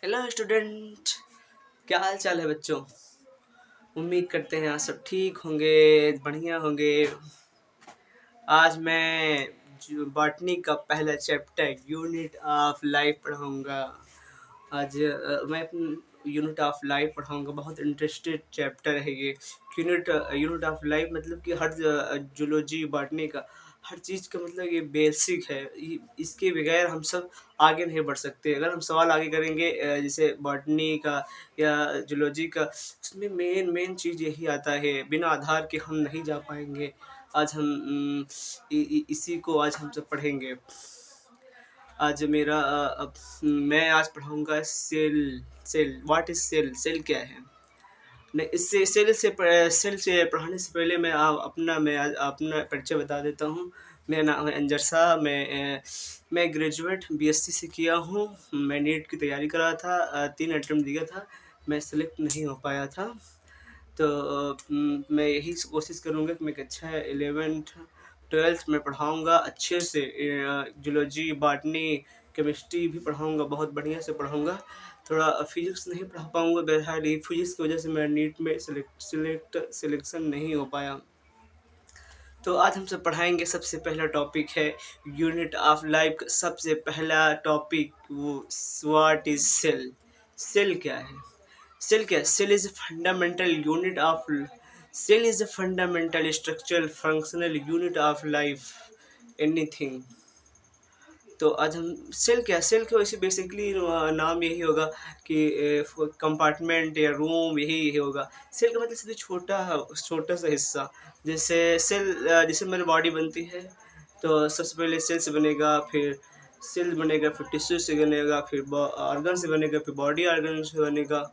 Hello student. क्या हाल चाल है बच्चों। उम्मीद करते हैं आप सब ठीक होंगे, बढ़िया होंगे। आज मैं बॉटनी का पहला चैप्टर यूनिट ऑफ लाइफ पढ़ाऊंगा। आज मैं यूनिट ऑफ लाइफ पढ़ाऊंगा। बहुत इंटरेस्टेड चैप्टर है ये। यूनिट ऑफ लाइफ मतलब कि हर जूलॉजी बॉटनी का हर चीज़ का मतलब ये बेसिक है। इसके बगैर हम सब आगे नहीं बढ़ सकते। अगर हम सवाल आगे करेंगे जैसे बॉटनी का या जूलॉजी का, उसमें मेन मेन चीज़ यही आता है। बिना आधार के हम नहीं जा पाएंगे। आज हम इसी को आज हम सब पढ़ेंगे। आज मेरा मैं आज पढ़ाऊंगा cell. Cell what is cell, cell क्या है। नहीं, इससे सेल से पढ़ाने से पहले मैं अपना परिचय बता देता हूँ। मेरा नाम है अंजर साहब। मैं ग्रेजुएट बीएससी से किया हूँ। मैं नीट की तैयारी कर रहा था, 3 अटेम्प्ट दिया था, मैं सेलेक्ट नहीं हो पाया था। तो मैं यही कोशिश करूँगा कि मैं अच्छा 11th 12th में पढ़ाऊँगा अच्छे से। जूलॉजी बॉटनी केमिस्ट्री भी पढ़ाऊँगा, बहुत बढ़िया से पढ़ाऊँगा। थोड़ा फिजिक्स नहीं पढ़ा पाऊँगा, बहरहाल ये फिजिक्स की वजह से मैं नीट में सिलेक्शन नहीं हो पाया। तो आज हम सब पढ़ाएंगे। सबसे पहला टॉपिक है यूनिट ऑफ लाइफ का सबसे पहला टॉपिक, वो व्हाट इज सेल। सेल क्या है। सेल क्या है? Cell is a fundamental structural functional unit of life anything. तो आज हम सेल क्या, सेल का वैसे बेसिकली नाम यही होगा कि कंपार्टमेंट या रूम, यही होगा। सेल का मतलब सबसे छोटा छोटा सा हिस्सा। जैसे सेल जैसे हमारी बॉडी बनती है, तो सबसे पहले सेल से बनेगा, फिर सेल बनेगा, फिर टिश्यू से बनेगा, फिर ऑर्गन से बनेगा, फिर बॉडी ऑर्गन से बनेगा,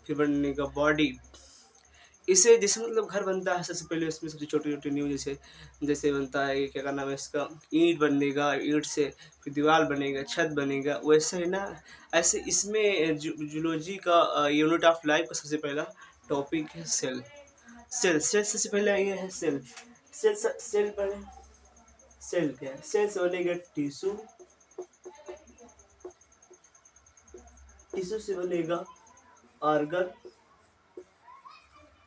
फिर बनेगा बॉडी। इसे जैसे मतलब घर बनता है, सबसे पहले उसमें सबसे छोटी छोटी नींव जैसे जैसे बनता है, ये क्या नाम है इसका, ईंट बनेगा, ईंट से फिर दीवार बनेगा, छत बनेगा, वैसे है ना। ऐसे इसमें जूलॉजी का यूनिट ऑफ लाइफ का सबसे पहला टॉपिक है सेल। सेल सेल सबसे पहले ये है सेल। सेल पहले सेल क्या है। सेल से बनेगा टिश्यू, टिश्यू से बनेगा ऑर्गन,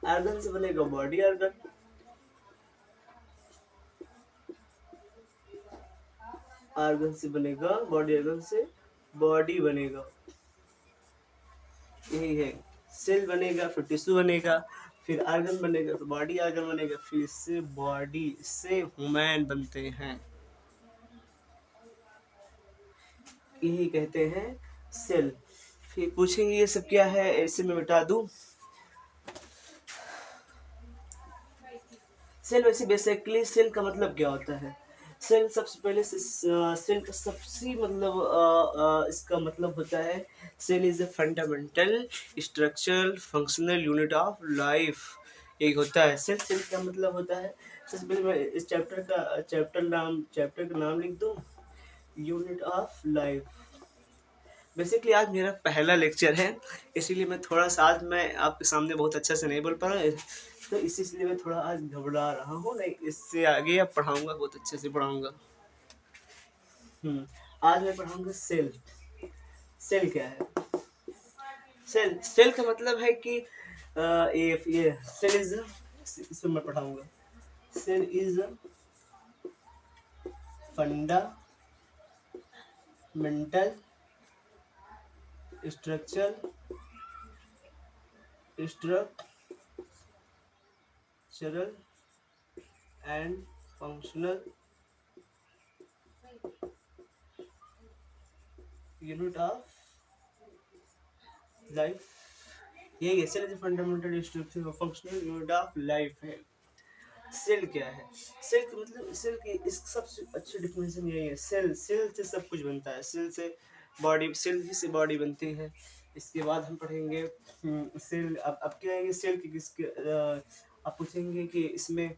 ऑर्गन से बनेगा बॉडी ऑर्गन, ऑर्गन से बनेगा बॉडी, ऑर्गन से बॉडी बनेगा। यही है। सेल बनेगा, फिर टिश्यू बनेगा, फिर ऑर्गन बनेगा, फिर बॉडी ऑर्गन बनेगा, फिर इससे बॉडी से ह्यूमन बनते हैं। यही कहते हैं सेल। फिर पूछेंगे ये सब क्या है, ऐसे मैं बता दूं। सेल वैसे बेसिकली सेल का मतलब क्या होता है। सेल सबसे पहले सेल का सबसे मतलब इसका मतलब होता है, cell is a fundamental structural functional unit of life. यही होता है सेल। सेल का मतलब होता है, सबसे पहले मैं इस चैप्टर का नाम लिख दूं, यूनिट ऑफ लाइफ। बेसिकली आज मेरा पहला लेक्चर है, इसीलिए मैं थोड़ा सा आज मैं आपके सामने बहुत अच्छा से नहीं बोल पा रहा, तो इसलिए मैं थोड़ा आज घबरा रहा हूँ। नहीं, इससे आगे अब पढ़ाऊँगा, बहुत अच्छे से पढ़ाऊँगा। आज मैं पढ़ाऊँगा सेल। सेल क्या है। सेल सेल का मतलब है कि ये सेल इज, इसमें मैं पढ़ाऊँगा, cell is fundamental structure structural and functional unit of life. यही है cell is fundamental structure functional unit of life है। सेल क्या है। सेल का मतलब, सेल की इस सबसे अच्छी डेफिनेशन यही है। सेल सेल से सब कुछ बनता है। सेल से बॉडी, सेल ही से बॉडी बनती है। इसके बाद हम पढ़ेंगे सेल। अब क्या है सेल की किसके आप पूछेंगे कि इसमें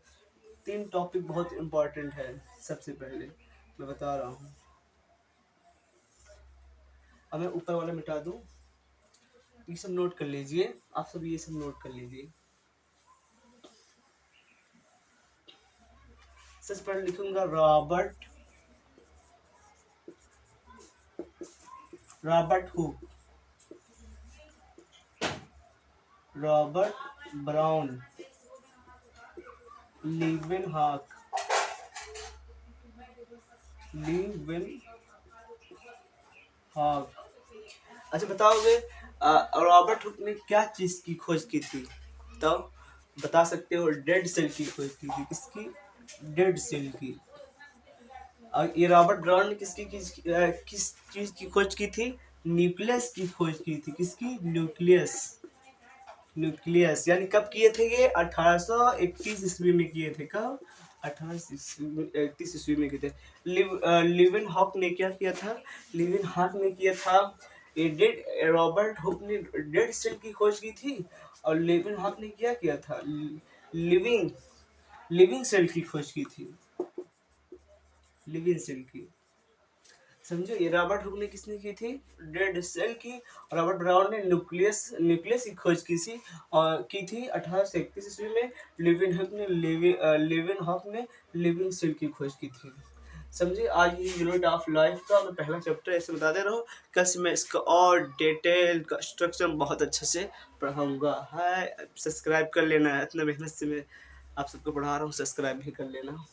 3 टॉपिक बहुत इम्पोर्टेंट है। सबसे पहले मैं बता रहा हूँ, अब मैं ऊपर वाला मिटा दूँ, ये सब नोट कर लीजिए, आप सब ये सब नोट कर लीजिए। सबसे पहले लिखूंगा Robert Hooke. Robert brown Leeuwenhoek Leeuwenhoek. अच्छा बताओगे रॉबर्ट हुक ने क्या चीज की खोज की थी? तो बता सकते हो, डेड सेल की खोज की थी। किसकी? डेड सेल की। और ये रॉबर्ट ब्राउन ने किस चीज की खोज की थी? न्यूक्लियस की खोज की थी। किसकी? न्यूक्लियस। न्यूक्लियस यानी कब किए थे ये? 1831 ईस्वी में किए थे। कब? 1831 ईस्वी में किए थे। लिविन हॉक ने क्या किया था? लिविन हॉक ने किया था डेड रॉबर्ट हुक ने डेड सेल की खोज की थी, और लिविन हॉक ने क्या किया था? लिविंग लिविंग सेल की खोज की थी। लिविंग सेल की। समझो, ये रॉबर्ट हुक ने किसने की थी? डेड सेल की। रॉबर्ट ब्राउन ने न्यूक्लियस न्यूक्लियस की खोज की थी 1831 ईस्वी में। लिविन हॉक ने लिविंग सेल की खोज की थी। समझे? आज ये यूनिट ऑफ लाइफ का मैं पहला चैप्टर ऐसे बता दे रहा हूँ। कल से मैं इसका और डिटेल का स्ट्रक्चर बहुत अच्छे से पढ़ाऊंगा। है, सब्सक्राइब कर लेना। इतना मेहनत से मैं आप सबको पढ़ा रहा हूँ, सब्सक्राइब भी कर लेना।